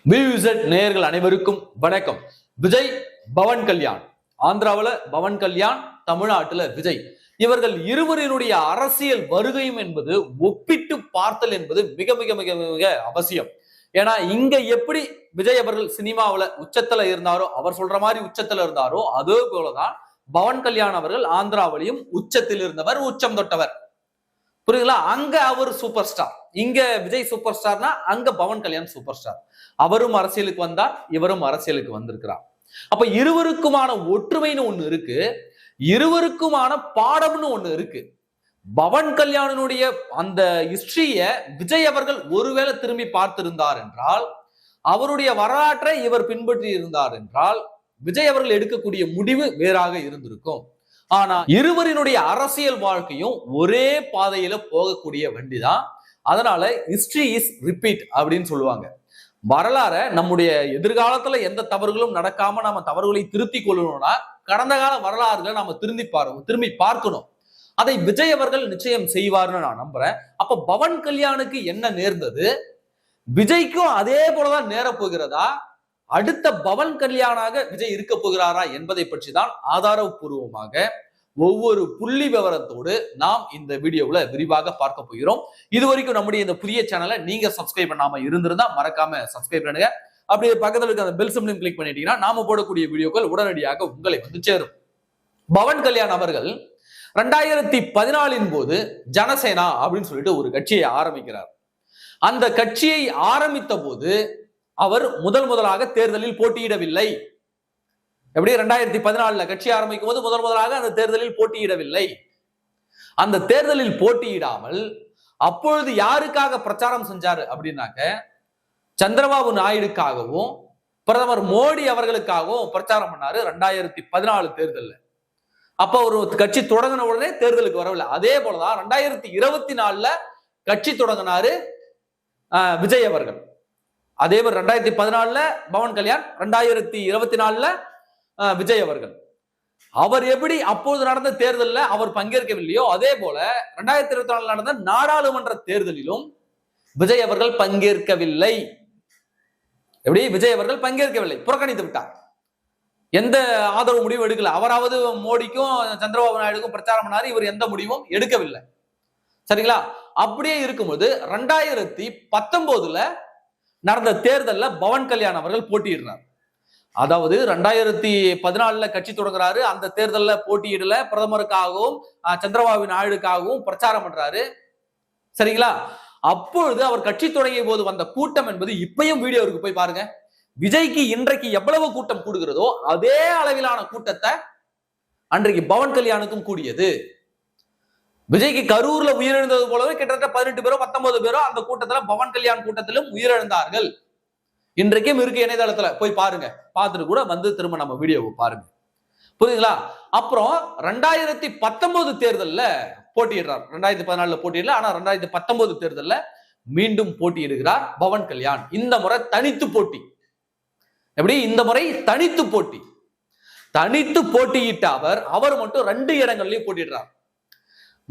வியூசெட் நேயர்கள் அனைவருக்கும் வணக்கம். விஜய், பவன் கல்யாண். ஆந்திராவில் பவன் கல்யாண், தமிழ்நாட்டுல விஜய். இவர்கள் இருவரினுடைய அரசியல் வருகையும் என்பது ஒப்பிட்டு பார்த்தல் என்பது மிக மிக மிக மிக அவசியம். ஏன்னா இங்க எப்படி விஜய் அவர்கள் சினிமாவில் உச்சத்துல இருந்தாரோ, அவர் சொல்ற மாதிரி உச்சத்துல இருந்தாரோ, அதே போலதான் பவன் கல்யாண் அவர்கள் ஆந்திராவிலையும் உச்சத்தில் இருந்தவர், உச்சம் தொட்டவர். புரியுதுங்களா? அங்க அவர் சூப்பர் ஸ்டார், இங்க விஜய் சூப்பர் ஸ்டார்னா அங்க பவன் கல்யாண் சூப்பர் ஸ்டார். அவரும் அரசியலுக்கு வந்தார், இவரும் அரசியலுக்கு வந்திருக்கிறார். அப்ப இருவருக்குமான ஒற்றுமைன்னு ஒண்ணு இருக்கு, இருவருக்குமான பாடம்னு ஒண்ணு இருக்கு. பவன் கல்யாணனுடைய அந்த ஹிஸ்டரிய விஜய் அவர்கள் ஒருவேளை திரும்பி பார்த்திருந்தார் என்றால், அவருடைய வரலாற்றை இவர் பின்பற்றி இருந்தார் என்றால், விஜய் அவர்கள் எடுக்கக்கூடிய முடிவு வேறாக இருந்திருக்கும். ஆனா இருவரினுடைய அரசியல் வாழ்க்கையும் ஒரே பாதையில போகக்கூடிய வண்டிதான். அதனால ஹிஸ்டரி இஸ் ரிப்பீட் அப்படின்னு சொல்லுவாங்க. வரலாற நம்முடைய எதிர்காலத்துல எந்த தவறுகளும் நடக்காம நாம தவறுகளை திருத்தி கொள்ளணும்னா கடந்த கால வரலாறுகளை நாம திரும்பி பார்க்கணும். அதை விஜய் அவர்கள் நிச்சயம் செய்வார்னு நான் நம்புறேன். அப்ப பவன் கல்யாணுக்கு என்ன நேர்ந்தது, விஜய்க்கும் அதே போலதான் நேர போகிறதா, அடுத்த பவன் கல்யாணாக விஜய் இருக்க போகிறாரா என்பதை பற்றி தான் ஆதாரபூர்வமாக ஒவ்வொரு புள்ளி விவரத்தோடு நாம் இந்த வீடியோவில் விரிவாக பார்க்க போகிறோம். இது வரைக்கும் நம்முடைய இந்த புதிய சேனலை நீங்க சப்ஸ்கிரைப் பண்ணாம இருந்திருந்தா மறக்காம சப்ஸ்கிரைப் பண்ணுங்க. அப்படியே பக்கத்தில் இருக்க அந்த பெல் சிம்பலையும் கிளிக் பண்ணிட்டீங்கன்னா நாம போடக்கூடிய வீடியோக்கள் உடனடியாக உங்களை வந்து சேரும். பவன் கல்யாண் அவர்கள் 2014 போது ஜனசேனா அப்படின்னு சொல்லிட்டு ஒரு கட்சியை ஆரம்பிக்கிறார். அந்த கட்சியை ஆரம்பித்த போது அவர் முதலாக தேர்தலில் போட்டியிடவில்லை. எப்படி 2014 கட்சி ஆரம்பிக்கும் போது முதலாக அந்த தேர்தலில் போட்டியிடவில்லை. அந்த தேர்தலில் போட்டியிடாமல் அப்பொழுது யாருக்காக பிரச்சாரம் செஞ்சாரு அப்படின்னாக்க, சந்திரபாபு நாயுடுக்காகவும் பிரதமர் மோடி அவர்களுக்காகவும் பிரச்சாரம் பண்ணாரு 2014 தேர்தல்ல. அப்ப ஒரு கட்சி தொடங்கின உடனே தேர்தலுக்கு வரவில்லை. அதே போலதான் 2024 கட்சி தொடங்கினாரு விஜய் அவர்கள். அதே மாதிரி 2014 பவன் கல்யாண், 2024 விஜய் அவர்கள். அவர் எப்படி அப்போது நடந்த தேர்தலில் அவர் பங்கேற்கவில்லையோ அதே போல 2024 நடந்த நாடாளுமன்ற தேர்தலிலும் விஜய் அவர்கள் பங்கேற்கவில்லை. எப்படி விஜய் அவர்கள் பங்கேற்கவில்லை, புறக்கணித்து விட்டார். எந்த ஆதரவு முடிவும் எடுக்கல. அவராவது மோடிக்கும் சந்திரபாபு நாயுடுக்கும் பிரச்சாரம் பண்ணாரு, இவர் எந்த முடிவும் எடுக்கவில்லை. சரிங்களா? அப்படியே இருக்கும்போது 2019 நடந்த தேர்தல்ல பவன் கல்யாண் அவர்கள் போட்டியிடுறார். அதாவது 2014 கட்சி தொடங்குறாரு, அந்த தேர்தல்ல போட்டியிடல, பிரதமருக்காகவும் சந்திரபாபு நாயுடுக்காகவும் பிரச்சாரம் பண்றாரு. சரிங்களா? அப்பொழுது அவர் கட்சி தொடங்கிய போது வந்த கூட்டம் என்பது இப்பயும் வீடியோவுக்கு போய் பாருங்க. விஜய்க்கு இன்றைக்கு எவ்வளவு கூட்டம் கூடுகிறதோ அதே அளவிலான கூட்டத்தை அன்றைக்கு பவன் கல்யாணுக்கும் கூடியது. விஜய்க்கு கரூர்ல உயிரிழந்தது போலவே கிட்டத்தட்ட 18 பேரோ 19 பேரோ அந்த கூட்டத்துல பவன் கல்யாண் கூட்டத்திலும் உயிரிழந்தார்கள். இன்றைக்கும் இருக்கு இணையதளத்துல, போய் பாருங்க. பார்த்துட்டு கூட வந்து திரும்ப நம்ம வீடியோவை பாருங்க. புரியுதுங்களா? அப்புறம் 2019 தேர்தல்ல போட்டியிடுறார். 2014 போட்டியிடல, ஆனா 2019 தேர்தல்ல மீண்டும் போட்டியிடுகிறார் பவன் கல்யாண். இந்த முறை தனித்து போட்டி. எப்படி? இந்த முறை தனித்து போட்டி. தனித்து போட்டியிட்ட அவர் மட்டும் 2 இடங்கள்லயும் போட்டியிடுறார்.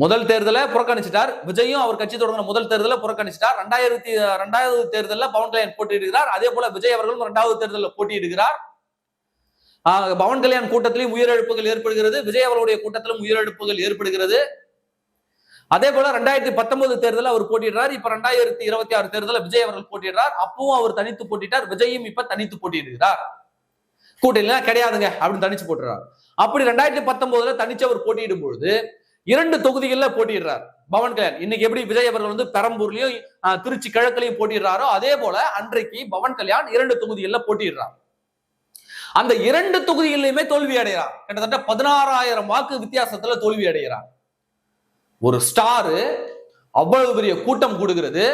முதல் தேர்தலை புறக்கணிச்சிட்டார். விஜயும் அவர் கட்சி தொடங்கின முதல் தேர்தலை புறக்கணிச்சிட்டார். 2002 தேர்தலில் பவன் கல்யாண் போட்டியிடுகிறார். அதே போல விஜய் அவர்களும் 2வது தேர்தலில் போட்டியிடுகிறார். பவன் கல்யாண் கூட்டத்திலும் உயிரிழப்புகள் ஏற்படுகிறது, விஜய் அவர்களுடைய கூட்டத்திலும் உயிரிழப்புகள் ஏற்படுகிறது. அதே போல 2019 தேர்தலில் அவர் போட்டியிடுறார். இப்ப 2026 தேர்தலில் விஜய் அவர்கள் போட்டியிடுறார். அப்பவும் அவர் தனித்து போட்டிட்டார். விஜயும் இப்ப தனித்து போட்டியிடுகிறார். கூட்டணி கிடையாதுங்க அப்படின்னு தனிச்சு போட்டுறார். அப்படி 2019 தனிச்சு அவர் போட்டியிடும் பொழுது 2 தொகுதிகளில் போட்டியிடுறார் பவன் கல்யாண். இன்னைக்கு எப்படி விஜய் அவர்கள் வந்து பெரம்பூர்லயும் திருச்சி கிழக்குலையும் போட்டிடுறாரோ அதே போல அன்றைக்கு பவன் கல்யாண் 2 தொகுதிகளில் போட்டியிடுறார். அந்த 2 தொகுதிகளிலுமே தோல்வி அடைகிறார். கிட்டத்தட்ட 16,000 வாக்கு வித்தியாசத்துல தோல்வி அடைகிறார். ஒரு ஸ்டாரு அவ்வளவு பெரிய கூட்டம் கூடுகிறது,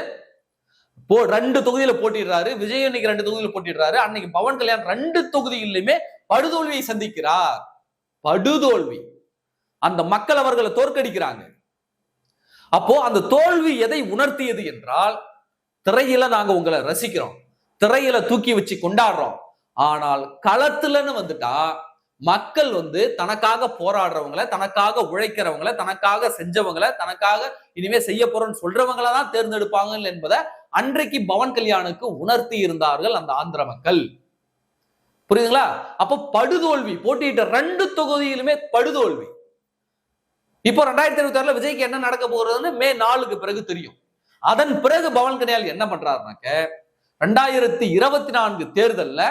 2 தொகுதியில போட்டிடுறாரு. விஜய் இன்னைக்கு 2 தொகுதியில போட்டிடுறாரு. அன்னைக்கு பவன் கல்யாண் 2 தொகுதிகளிலுமே படுதோல்வியை சந்திக்கிறார். படுதோல்வி. அந்த மக்கள் அவர்களை தோற்கடிக்கிறாங்க. அப்போ அந்த தோல்வி எதை உணர்த்தியது என்றால், திரையில நாங்க உங்களை ரசிக்கிறோம், திரையில தூக்கி வச்சு கொண்டாடுறோம், ஆனால் களத்துலன்னு வந்துட்டா மக்கள் வந்து தனக்காக போராடுறவங்களை, தனக்காக உழைக்கிறவங்களை, தனக்காக செஞ்சவங்களை, தனக்காக இனிமே செய்ய போறோம்னு சொல்றவங்களை தான் தேர்ந்தெடுப்பாங்க என்பதை அன்றைக்கு பவன் கல்யாணுக்கு உணர்த்தி இருந்தார்கள் அந்த ஆந்திர மக்கள். புரியுதுங்களா? அப்ப படுதோல்வி, போட்டியிட்ட 2 தொகுதியிலுமே படுதோல்வி. இப்போ 2026 விஜய்க்கு என்ன நடக்க போறதுன்னு மே 4க்கு பிறகு தெரியும். அதன் பிறகு பவன் கல்யாண் என்ன பண்றாருனாக்க 2024 தேர்தல்ல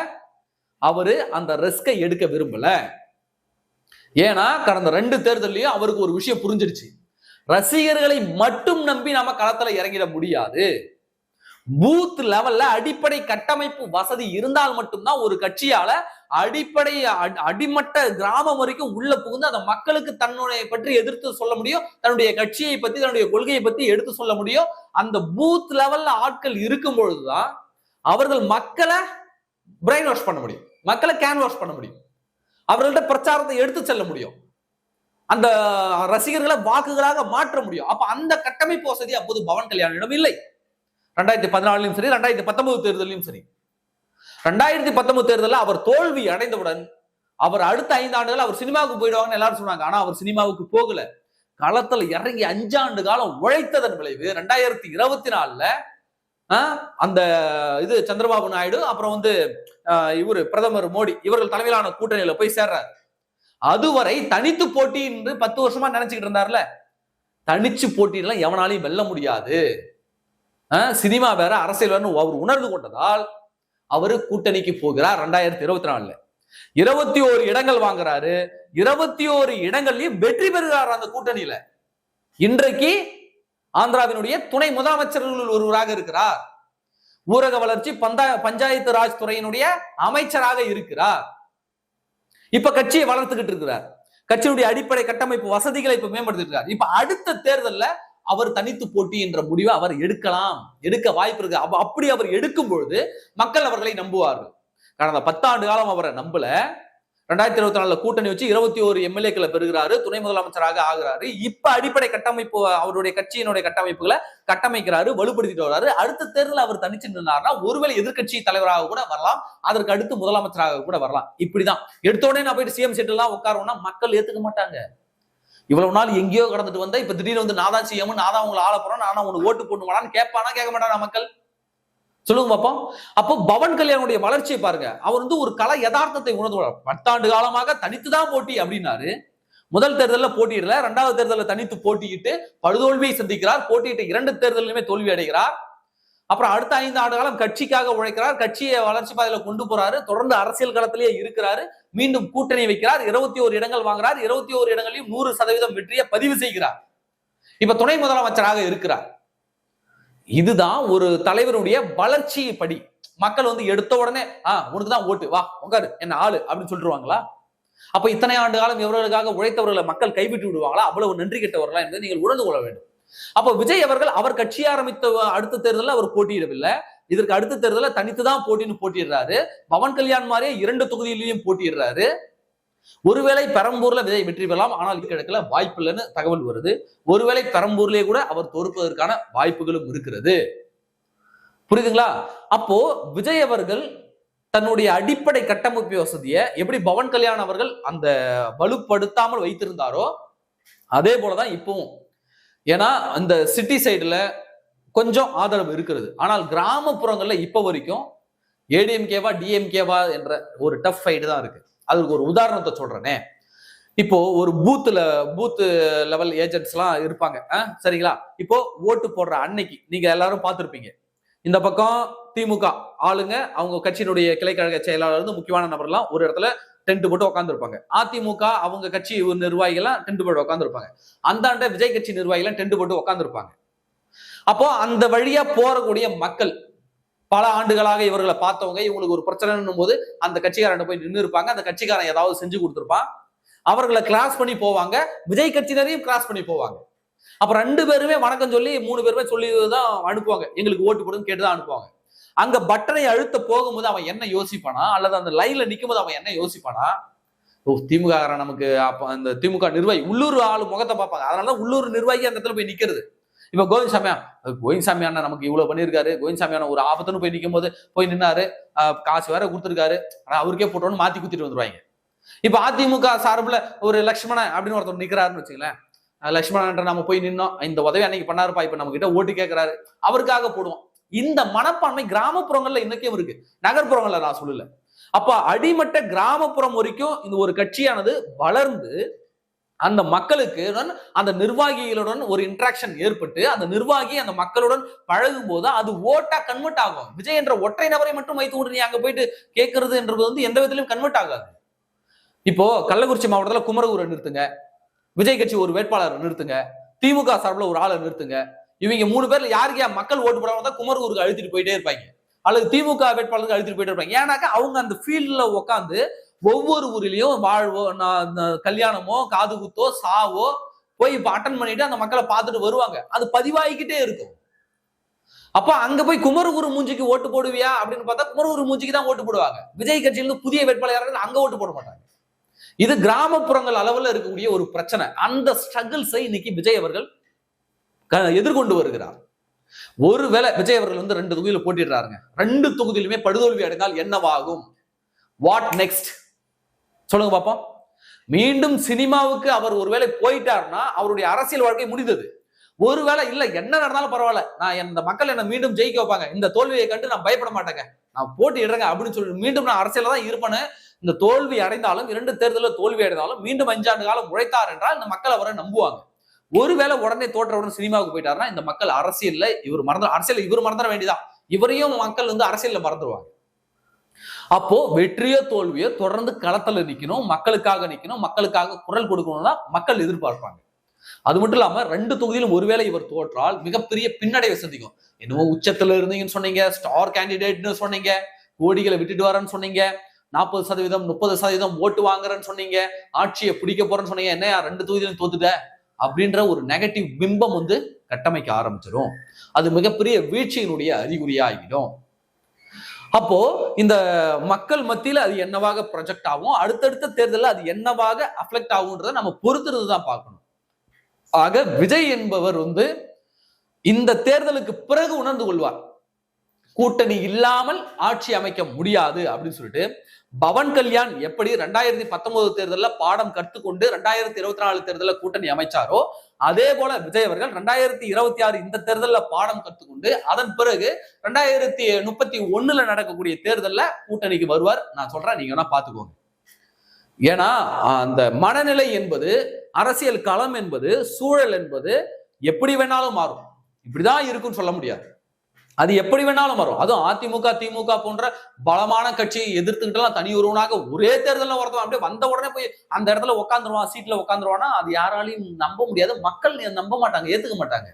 அவரு அந்த ரிஸ்கை எடுக்க விரும்பல. ஏன்னா கடந்த 2 தேர்தலையும் அவருக்கு ஒரு விஷயம் புரிஞ்சிருச்சு. ரசிகர்களை மட்டும் நம்பி நாம களத்துல இறங்கிட முடியாது. பூத் லெவல்ல அடிப்படை கட்டமைப்பு வசதி இருந்தால் மட்டும்தான் ஒரு கட்சியால அடிப்படை அடிமட்ட கிராமம் வரைக்கும் உள்ள புகுந்து அந்த மக்களுக்கு தன்னுடைய பற்றி எதிர்த்து சொல்ல முடியும், தன்னுடைய கட்சியை பத்தி தன்னுடைய கொள்கையை பத்தி எடுத்து சொல்ல முடியும். அந்த பூத் லெவல்ல ஆட்கள் இருக்கும் பொழுதுதான் அவர்கள் மக்களை பிரெயின் வாஷ் பண்ண முடியும், மக்களை கேன் வாஷ் பண்ண முடியும், அவர்கள்ட்ட பிரச்சாரத்தை எடுத்து செல்ல முடியும், அந்த ரசிகர்களை வாக்குகளாக மாற்ற முடியும். அப்ப அந்த கட்டமைப்பு வசதி அப்போது பவன் கல்யாணிடம் இல்லை. 2014 சரி, 2019 தேர்தலையும் சரி. 2019 தேர்தலில் அவர் தோல்வி அடைந்தவுடன் அவர் அடுத்த 5 ஆண்டுகள் அவர் சினிமாவுக்கு போயிடுவாங்கன்னு எல்லாரும் சொன்னாங்க. ஆனா அவர் சினிமாவுக்கு போகல. களத்துல இறங்கி 5 ஆண்டு காலம் உழைத்ததன் விளைவு 2024ல அந்த இது சந்திரபாபு நாயுடு அப்புறம் இவரு பிரதமர் மோடி இவர்கள் தலைமையிலான கூட்டணியில போய் சேர்றாரு. அதுவரை தனித்து போட்டி என்று 10 வருஷமா நினைச்சுக்கிட்டு இருந்தார்ல, தனிச்சு போட்டியெல்லாம் எவனாலையும் வெல்ல முடியாது, சினிமா வேற அரசியல் வேற அவர் உணர்ந்து கொண்டதால் அவரு கூட்டணிக்கு போகிறார். 2024ல 21 இடங்கள் வாங்குறாரு. 21 இடங்கள்லயும் வெற்றி பெறுகிறார் அந்த கூட்டணியில. இன்றைக்கு ஆந்திராவினுடைய துணை முதலமைச்சர்கள் ஒருவராக இருக்கிறார். ஊரக வளர்ச்சி பஞ்சாயத்து ராஜ் துறையினுடைய அமைச்சராக இருக்கிறார். இப்ப கட்சியை வளர்த்துக்கிட்டு இருக்கிறார். கட்சியுடைய அடிப்படை கட்டமைப்பு வசதிகளை இப்ப மேம்படுத்திருக்கிறார். இப்ப அடுத்த தேர்தல்ல அவர் தனித்து போட்டி என்ற முடிவை அவர் எடுக்க வாய்ப்பு இருக்கு. அப்படி அவர் எடுக்கும் பொழுது மக்கள் அவர்களை நம்புவார்கள். கடந்த 10 ஆண்டு காலம் அவரை நம்பல. 2024 கூட்டணி வச்சு 21 எம்எல்ஏக்களை பெறுகிறாரு, துணை முதலமைச்சராக ஆகிறாரு. இப்ப அடிப்படை கட்டமைப்பு அவருடைய கட்சியினுடைய கட்டமைப்புகளை கட்டமைக்கிறாரு, வலுப்படுத்திட்டு வர்றாரு. அடுத்த தேர்தல் அவர் தனிச்சு நின்றார்னா ஒருவேளை எதிர்கட்சி தலைவராக கூட வரலாம், அதற்கு அடுத்து முதலமைச்சராக கூட வரலாம். இப்படிதான் எடுத்தோடனே நான் போயிட்டு சிஎம் சீட் எல்லாம் உட்காருவோம்னா மக்கள் ஏத்துக்க மாட்டாங்க. இவ்வளவு நாள் எங்கேயோ கடந்துட்டு வந்தா இப்ப திடீர்னு நான் தான் சிஎம், நான் தான் உங்களை ஆள போறேன், நான் உனக்கு ஓட்டு போடணுமான்னு கேட்பானா கேட்க மாட்டானா மக்கள்? சொல்லுங்க பாப்போம். அப்போ பவன் கல்யாணுடைய வளர்ச்சியை பாருங்க. அவர் ஒரு கலை யதார்த்தத்தை உணர்ந்து 10 ஆண்டு காலமாக தனித்துதான் போட்டி அப்படின்னாரு. முதல் தேர்தலில் போட்டியிடல, 2வது தேர்தலில் தனித்து போட்டியிட்டு படுதோல்வியை சந்திக்கிறார். போட்டியிட்ட 2 தேர்தலுமே தோல்வி அடைகிறார். அப்புறம் அடுத்த 5 ஆண்டு காலம் கட்சிக்காக உழைக்கிறார், கட்சியை வளர்ச்சி பாதையில கொண்டு போறாரு, தொடர்ந்து அரசியல் களத்திலேயே இருக்கிறாரு, மீண்டும் கூட்டணி வைக்கிறார், 21 இடங்கள் வாங்குறார், 21 இடங்களையும் 100% வெற்றியை பதிவு செய்கிறார். இப்ப துணை முதலமைச்சராக இருக்கிறார். இதுதான் ஒரு தலைவருடைய வளர்ச்சி படி. மக்கள் எடுத்த உடனே உனக்குதான் ஓட்டு, வா உட்காரு, என்ன ஆளு அப்படின்னு சொல்லிடுவாங்களா? அப்ப இத்தனை ஆண்டு காலம் இவர்களுக்காக உழைத்தவர்களை மக்கள் கைவிட்டு விடுவாங்களா? அவ்வளவு நன்றி கெட்டவர்களா என்பதை நீங்கள் உணர்ந்து கொள்ள வேண்டும். அப்ப விஜய் அவர்கள் அவர் கட்சி ஆரம்பித்த அடுத்த தேர்தலில் அவர் போட்டியிடவில்லை. இதற்கு அடுத்த தேர்தலில் தனித்துதான் போட்டியிடுறாரு. பவன் கல்யாண் மாதிரியே 2 தொகுதியிலையும் போட்டியிடுறாரு. ஒருவேளை பெரம்பூர்ல விஜய் வெற்றி பெறலாம், ஆனால் கிழக்குல வாய்ப்பு இல்லைன்னு தகவல் வருது. ஒருவேளை பெரம்பூர்லயே கூட அவர் தோற்பதற்கான வாய்ப்புகளும் இருக்கிறது. புரியுதுங்களா? அப்போ விஜய் அவர்கள் தன்னுடைய அடிப்படை கட்டமைப்பு வசதியை எப்படி பவன் கல்யாண் அவர்கள் அந்த வலுப்படுத்தாமல் வைத்திருந்தாரோ அதே போலதான் இப்பவும். ஏன்னா அந்த சிட்டி சைடுல கொஞ்சம் ஆதரவு இருக்கிறது. ஆனால் கிராமப்புறங்கள்ல இப்ப வரைக்கும் ஏடிஎம்கேவா டிஎம்கேவா என்ற ஒரு டஃப் ஃபைட் தான் இருக்கு. அதுக்கு ஒரு உதாரணத்தை சொல்றேனே. இப்போ ஒரு பூத் லெவல் ஏஜென்ட்ஸ் எல்லாம் இருப்பாங்க, சரிங்களா? இப்போ ஓட்டு போடுற அன்னைக்கு நீங்க எல்லாரும் பார்த்திருப்பீங்க, இந்த பக்கம் திமுக ஆளுங்க அவங்க கட்சியினுடைய கிளைக்கழக செயலாளர் முக்கியமான நபர்லாம் ஒரு இடத்துல டென்ட் போட்டு உட்கார்ந்து இருப்பாங்க. அதிமுக அவங்க கட்சி நிர்வாகிகள் டென்ட் போட்டு உட்கார்ந்து இருப்பாங்க. அந்தாண்ட விஜய் கட்சி நிர்வாகிகள் டென்ட் போட்டு உட்கார்ந்து இருப்பாங்க. அப்போ அந்த வழியா போறக்கூடிய மக்கள் பல ஆண்டுகளாக இவர்களை பார்த்தவங்க, இவங்களுக்கு ஒரு பிரச்சனைன்னும் போது அந்த கட்சிக்காரன் போய் நின்று இருப்பாங்க. அந்த கட்சிக்காரன் ஏதாவது செஞ்சு கொடுத்துருப்பான், அவர்களை கிராஸ் பண்ணி போவாங்க. விஜய் கட்சியினரையும் கிராஸ் பண்ணி போவாங்க. அப்ப 2 பேருமே வணக்கம் சொல்லி 3 பேருமே சொல்லிதான் அனுப்புவாங்க, எங்களுக்கு ஓட்டு போடுன்னு கேட்டுதான் அனுப்புவாங்க. அங்க பட்டனை அழுத்த போகும்போது அவன் என்ன யோசிப்பானா, அல்லது அந்த லைன்ல நிக்கும் போது அவன் என்ன யோசிப்பானா, திமுக நமக்கு அப்ப அந்த திமுக நிர்வாகி உள்ளூர் ஆளு முகத்தை பார்ப்பாங்க. அதனாலதான் உள்ளூர் நிர்வாகி அந்த இடத்துல போய் நிக்கிறது. இப்ப கோவிந்தசாமி அண்ணா நமக்கு இவ்வளவு பண்ணிருக்காரு, கோவிந்தசாமி அண்ணா ஒரு ஆபத்துன்னு போய் நிக்கும் போது போய் நின்னாரு, காசு வேற கொடுத்துருக்காரு, ஆனா அவருக்கே போட்டோன்னு மாத்தி குத்திட்டு வந்துருவாங்க. இப்ப அதிமுக சார்பில் ஒரு லட்சுமணன் அப்படின்னு ஒருத்தர் நிக்கிறாருன்னு வச்சுங்களேன், லட்சுமணன் நம்ம போய் நின்னோம், இந்த உதவி அன்னைக்கு பண்ணாருப்பா, இப்ப நம்ம கிட்ட ஓட்டு கேட்கிறாரு, அவருக்காக போடுவோம். இந்த மனப்பான்மை கிராமப்புறங்கள்ல இன்னைக்கும் இருக்கு, நகர்ப்புறங்கள்ல நான் சொல்லல. அப்ப அடிமட்ட கிராமப்புறம் வரைக்கும் இந்த ஒரு கட்சியானது வளர்ந்து அந்த மக்களுக்கு அந்த நிர்வாகிகளுடன் ஒரு இன்டராக்ஷன் ஏற்பட்டு அந்த நிர்வாகி அந்த மக்களுடன் பழகும் போது அது ஓட்டா கன்வெர்ட் ஆகும். விஜய் என்ற ஒற்றை நபரை மட்டும் வைத்து கொண்டு நீ அங்க போயிட்டு கேட்கறது என்றது வந்து எந்த விதத்திலும் கன்வெர்ட் ஆகாது. இப்போ கள்ளக்குறிச்சி மாவட்டத்துல குமரகுரை நிறுத்துங்க, விஜய் கட்சி ஒரு வேட்பாளர் நிறுத்துங்க, திமுக சார்பில் ஒரு ஆளை நிறுத்துங்க, இவங்க 3 பேர்ல யாருக்கு மக்கள் ஓட்டு போடாம குமரகுருக்கு அழுத்திட்டு போயிட்டே இருப்பாங்க, அல்லது திமுக வேட்பாளருக்கு அழுத்திட்டு போயிட்டே இருப்பாங்க. ஏன்னாக்கா அவங்க அந்த ஃபீல்ட்ல உட்காந்து ஒவ்வொரு ஊரிலையும் வாழ்வோ கல்யாணமோ காது குத்தோ சாவோ போய் இப்ப அட்டன் பண்ணிட்டு அந்த மக்களை பார்த்துட்டு வருவாங்க, அது பதிவாகிக்கிட்டே இருக்கும். அப்ப அங்க போய் குமரகுரு மூஞ்சிக்கு ஓட்டு போடுவியா அப்படின்னு பார்த்தா குமரகுரு மூஞ்சிக்கு தான் ஓட்டு போடுவாங்க. விஜய் கட்சியிலிருந்து புதிய வேட்பாளர் அங்க ஓட்டு போட மாட்டாங்க. இது கிராமப்புறங்கள் அளவில் இருக்கக்கூடிய ஒரு பிரச்சனை. அந்த ஸ்ட்ரகிள்ஸை இன்னைக்கு விஜய் அவர்கள் எதிர்கொண்டு வருகிறார். ஒருவேளை விஜய் அவர்கள் வந்து 2 தொகுதியில போட்டிடுறாருங்க, 2 தொகுதியிலுமே படுதோல்வி அடைந்தால் என்னவாகும்? வாட் நெக்ஸ்ட் சொல்லுங்க பாப்போம். மீண்டும் சினிமாவுக்கு அவர் ஒருவேளை போயிட்டார்னா அவருடைய அரசியல் வாழ்க்கை முடிந்தது. ஒருவேளை இல்ல என்ன நடந்தாலும் பரவாயில்ல, நான் இந்த மக்கள் என்ன மீண்டும் ஜெயிக்க வைப்பாங்க, இந்த தோல்வியை கண்டு நான் பயப்பட மாட்டேங்க, நான் போட்டிடுறேங்க அப்படின்னு சொல்லி மீண்டும் நான் அரசியல தான் இருப்பேன்னு இந்த தோல்வி அடைந்தாலும் 2 தேர்தலில் தோல்வி அடைந்தாலும் மீண்டும் 5 ஆண்டு காலம் உழைத்தார் என்றால் இந்த மக்கள் அவரை நம்புவாங்க. ஒருவேளை உடனே தோற்றவுடன் சினிமாவுக்கு போயிட்டாருன்னா இந்த மக்கள் அரசியல்ல இவர் மறந்துட வேண்டியதான், இவரையும் மக்கள் வந்து அரசியல்ல மறந்துடுவாங்க. அப்போ வெற்றியோ தோல்வியோ தொடர்ந்து களத்துல நிக்கணும், மக்களுக்காக நிக்கணும், மக்களுக்காக குரல் கொடுக்கணும்னா மக்கள் எதிர்பார்ப்பாங்க. அது மட்டும் இல்லாம 2 தொகுதியிலும் ஒருவேளை இவர் தோற்றால் மிகப்பெரிய பின்னடைவை சந்திக்கும். என்னவோ உச்சத்துல இருந்தீங்கன்னு சொன்னீங்க, ஸ்டார் கேண்டிடேட்னு சொன்னீங்க, கோடிகளை விட்டுட்டு வரேன்னு சொன்னீங்க, 40% 30% ஓட்டு வாங்குறேன்னு சொன்னீங்க, ஆட்சியை பிடிக்க போறேன்னு சொன்னீங்க, என்ன 2 தொகுதியிலும் தோத்துட்ட அப்படின்ற ஒரு நெகட்டிவ் பிம்பம் வந்து கட்டமைக்க ஆரம்பிச்சிடும். அது மிகப்பெரிய வீழ்ச்சியினுடைய அறிகுறியா ஆகிடும். அப்போ இந்த மக்கள் மத்தியில அது என்னவாக ப்ரொஜெக்ட் ஆகும், அடுத்தடுத்த தேர்தலில் அது என்னவாக அஃபெக்ட் ஆகும்ன்றதை நம்ம பொறுத்திருந்து தான் பார்க்கணும். ஆக விஜய் என்பவர் வந்து இந்த தேர்தலுக்கு பிறகு உணர்ந்து கொள்வார், கூட்டணி இல்லாமல் ஆட்சி அமைக்க முடியாது அப்படின்னு சொல்லிட்டு. பவன் கல்யாண் எப்படி 2019 தேர்தலில் பாடம் கற்றுக்கொண்டு 2024 தேர்தலில் கூட்டணி அமைச்சாரோ அதே போல விஜய் அவர்கள் 2026 இந்த தேர்தலில் பாடம் கற்றுக்கொண்டு அதன் பிறகு 2031 நடக்கக்கூடிய தேர்தலில் கூட்டணிக்கு வருவார். நான் சொல்றேன், நீங்க வேணா பாத்துக்கோங்க. ஏன்னா அந்த மனநிலை என்பது, அரசியல் களம் என்பது, சூழல் என்பது எப்படி வேணாலும் மாறும், இப்படிதான் இருக்குன்னு சொல்ல முடியாது. அது எப்படி வேணாலும் வரும். அதுவும் அதிமுக திமுக போன்ற பலமான கட்சியை எதிர்த்துக்கிட்டலாம் தனி ஒருவனாக ஒரே தேர்தலில் ஒருத்தவன் அப்படியே வந்த உடனே போய் அந்த இடத்துல உட்காந்துருவான், சீட்ல உட்காந்துருவானா அது யாராலையும் நம்ப முடியாது, மக்கள் நம்ப மாட்டாங்க, ஏத்துக்க மாட்டாங்க.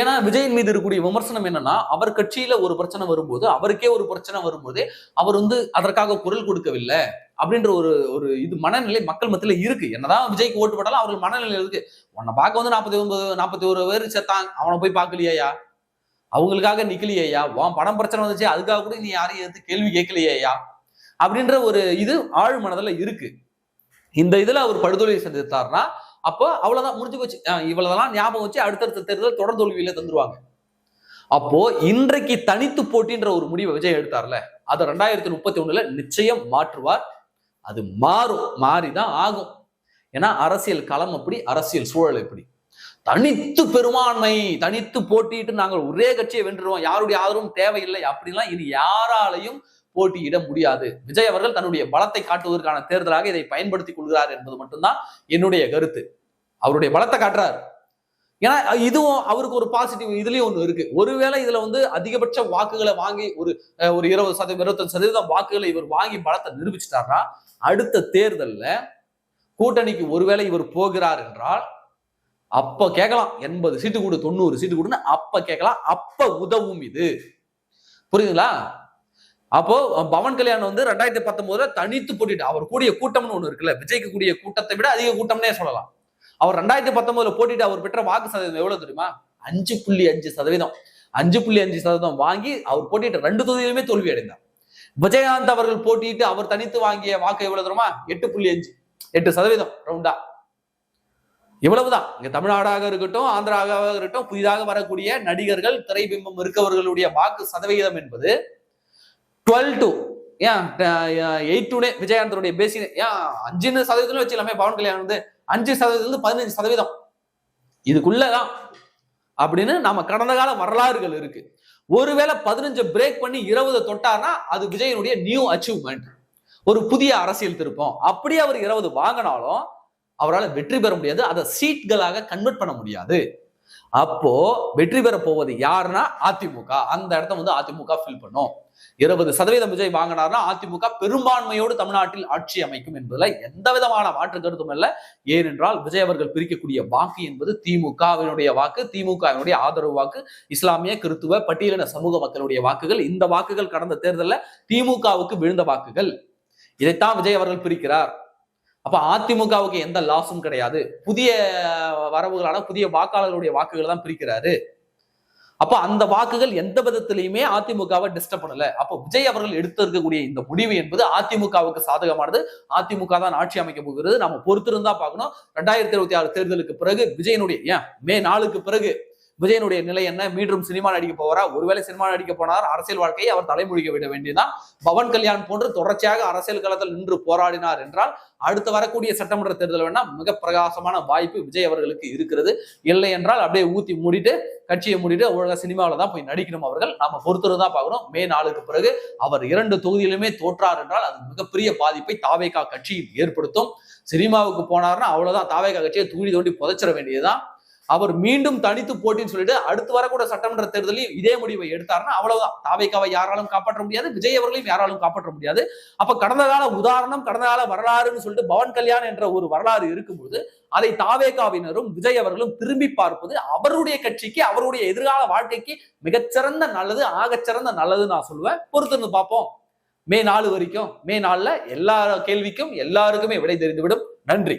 ஏன்னா விஜயின் மீது இருக்கக்கூடிய விமர்சனம் என்னன்னா, அவர் கட்சியில ஒரு பிரச்சனை வரும்போது, அவருக்கே ஒரு பிரச்சனை வரும்போது அவர் வந்து அதற்காக குரல் கொடுக்கவில்லை அப்படின்ற ஒரு இது மனநிலை மக்கள் மத்தியில இருக்கு. என்னதான் விஜய்க்கு ஓட்டு போட்டாலும் அவர்கள் மனநிலை இருக்கு. உன்னை பார்க்க வந்து 41 பேர் செத்தாங்க, அவனை போய் பார்க்கலையா, அவங்களுக்காக நிக்கலையா, உன் படம் பிரச்சனை வந்துச்சு அதுக்காக கூட நீ யாரையும் எடுத்து கேள்வி கேட்கலையா அப்படின்ற ஒரு இது ஆழ் மனதில் இருக்கு. இந்த இதுல அவர் படுதோல்வியை சந்தித்தார்னா அப்போ அவ்வளவுதான், முடிஞ்சு போச்சு, இவ்வளவுதான் ஞாபகம் வச்சு அடுத்தடுத்த தேர்தல் தொடர் தோல்வியில தந்துருவாங்க. அப்போ இன்றைக்கு தனித்து போட்டின்ற ஒரு முடிவை விஜய் எடுத்தார்ல, அதை 2031 நிச்சயம் மாற்றுவார். அது மாறும், மாறிதான் ஆகும். ஏன்னா அரசியல் களம் அப்படி, அரசியல் சூழல் எப்படி. தனித்து பெரும்பான்மை, தனித்து போட்டிட்டு நாங்கள் ஒரே கட்சியை வென்றுருவோம், யாருடைய ஆதரவும் தேவையில்லை அப்படின்லாம் இனி யாராலையும் போட்டியிட முடியாது. விஜய் அவர்கள் தன்னுடைய பலத்தை காட்டுவதற்கான தேர்தலாக இதை பயன்படுத்திக் கொள்கிறார் என்பது மட்டும்தான் என்னுடைய கருத்து. அவருடைய பலத்தை காட்டுறார். ஏன்னா இதுவும் அவருக்கு ஒரு பாசிட்டிவ் இதுலயும் ஒண்ணு இருக்கு. ஒருவேளை இதுல வந்து அதிகபட்ச வாக்குகளை வாங்கி ஒரு 20% 25% வாக்குகளை இவர் வாங்கி பலத்தை நிரூபிச்சிட்டார்னா அடுத்த தேர்தல்ல கூட்டணிக்கு ஒருவேளை இவர் போகிறார் என்றால் அப்ப கேட்கலாம், 80 சீட்டு கூடு 90 சீட்டு கூடுன்னு அப்ப கேட்கலாம். அப்ப உதவும் இது, புரியுதுங்களா? அப்போ பவன் கல்யாண் வந்து 2019 தனித்து போட்டிட்டு அவர் கூடிய கூட்டம்னு ஒண்ணு இருக்குல்ல, விஜய்க்கு கூடிய கூட்டத்தை விட அதிக கூட்டம்னே சொல்லலாம். அவர் 2019 போட்டிட்டு அவர் பெற்ற வாக்கு சதவீதம் எவ்வளவு தெரியுமா? 5.5%. 5.5% வாங்கி அவர் போட்டிட்டு 2 தொகுதியிலுமே தோல்வி அடைந்தார். விஜயகாந்த் அவர்கள் போட்டிட்டு அவர் தனித்து வாங்கிய வாக்கு எவ்வளவு தெரியுமா? 8.5% ரவுண்டா. இவ்வளவுதான். இங்க தமிழ்நாடாக இருக்கட்டும், ஆந்திராவாக இருக்கட்டும், புதிதாக வரக்கூடிய நடிகர்கள், திரைபிம்பம் இருக்கவர்களுடைய வாக்கு சதவிகிதம் என்பது 12 to 8 விஜயகாந்தருடைய பேசி 5% வச்சுக்கலாமே. பவன் கல்யாண் வந்து 5% 15% இதுக்குள்ளதான் அப்படின்னு நம்ம கடந்த கால வரலாறுகள் இருக்கு. ஒருவேளை 15 பிரேக் பண்ணி 20 தொட்டார்னா அது விஜயனுடைய நியூ அச்சீவ்மெண்ட், ஒரு புதிய அரசியல் திருப்பம். அப்படியே அவர் 20 வாங்கினாலும் அவரால் வெற்றி பெற முடியாது, அதை சீட்களாக கன்வெர்ட் பண்ண முடியாது. அப்போ வெற்றி பெற போவது யாருன்னா அதிமுக. அந்த இடத்த வந்து அதிமுக ஃபில் பண்ணும். 20% விஜய் வாங்கினார்னா அதிமுக பெரும்பான்மையோடு தமிழ்நாட்டில் ஆட்சி அமைக்கும் என்பதுல எந்த விதமான மாற்று கருத்தும் இல்லை. ஏனென்றால் விஜய் அவர்கள் பிரிக்கக்கூடிய வாக்கு என்பது திமுகவினுடைய வாக்கு, திமுகவினுடைய ஆதரவு வாக்கு, இஸ்லாமிய கிறித்துவ பட்டியலின சமூக மக்களுடைய வாக்குகள். இந்த வாக்குகள் கடந்த தேர்தலில் திமுகவுக்கு விழுந்த வாக்குகள். இதைத்தான் விஜய் அவர்கள் பிரிக்கிறார். அப்ப அதிமுகவுக்கு எந்த லாஸும் கிடையாது. புதிய வரவுகளான புதிய வாக்காளர்களுடைய வாக்குகள் தான் பிரிக்கிறாரு. அப்ப அந்த வாக்குகள் எந்த விதத்திலையுமே அதிமுகவை டிஸ்டர்ப் பண்ணல. அப்போ விஜய் அவர்கள் எடுத்திருக்கக்கூடிய இந்த முடிவு என்பது அதிமுகவுக்கு சாதகமானது. அதிமுக தான் ஆட்சி அமைக்க போகிறது. நம்ம பொறுத்திருந்தா பார்க்கணும். 2026 தேர்தலுக்கு பிறகு விஜயனுடைய மே 4க்கு பிறகு விஜயனுடைய நிலை என்ன? மீண்டும் சினிமா நடிக்க போவாரா? ஒருவேளை சினிமா நடிக்க போனார் அரசியல் வாழ்க்கையை அவர் தலைமுடிக்க விட வேண்டியதான். பவன் கல்யாண் போன்று தொடர்ச்சியாக அரசியல் களத்தில் நின்று போராடினார் என்றால் அடுத்து வரக்கூடிய சட்டமன்ற தேர்தல் வேணா மிக பிரகாசமான வாய்ப்பு விஜய் அவர்களுக்கு இருக்கிறது. இல்லை என்றால் அப்படியே ஊத்தி மூடிட்டு கட்சியை மூடிட்டு ஒழுங்கா சினிமாவில தான் போய் நடிக்கணும் அவர்கள். நாம பொறுத்துதான் பார்க்கணும். மே 4க்கு பிறகு அவர் 2 தொகுதியிலுமே தோற்றார் என்றால் அது மிகப்பெரிய பாதிப்பை தாவேகா கட்சியில் ஏற்படுத்தும். சினிமாவுக்கு போனார்னா அவ்வளவுதான், தாவேகா கட்சியை தூண்டி தோண்டி புதைச்சிட வேண்டியதுதான். அவர் மீண்டும் தனித்து போட்டின்னு சொல்லிட்டு அடுத்து வரக்கூட சட்டமன்ற தேர்தலில் இதே முடிவை எடுத்தாருன்னா அவ்வளவுதான். தாவேகாவை யாராலும் காப்பாற்ற முடியாது, விஜய் அவர்களையும் யாராலும் காப்பாற்ற முடியாது. அப்ப கடந்த கால உதாரணம், கடந்த கால வரலாறுன்னு சொல்லிட்டு பவன் கல்யாண் என்ற ஒரு வரலாறு இருக்கும்போது அதை தாவேகாவினரும் விஜய் அவர்களும் திரும்பி பார்ப்பது அவருடைய கட்சிக்கு, அவருடைய எதிர்கால வாழ்க்கைக்கு மிகச்சிறந்த நல்லது, ஆகச்சிறந்த நல்லது நான் சொல்லுவேன். பொறுத்திருந்து பார்ப்போம். மே 4 வரைக்கும், மே 4ல எல்லா கேள்விக்கும் எல்லாருக்குமே விடை தெரிந்துவிடும். நன்றி.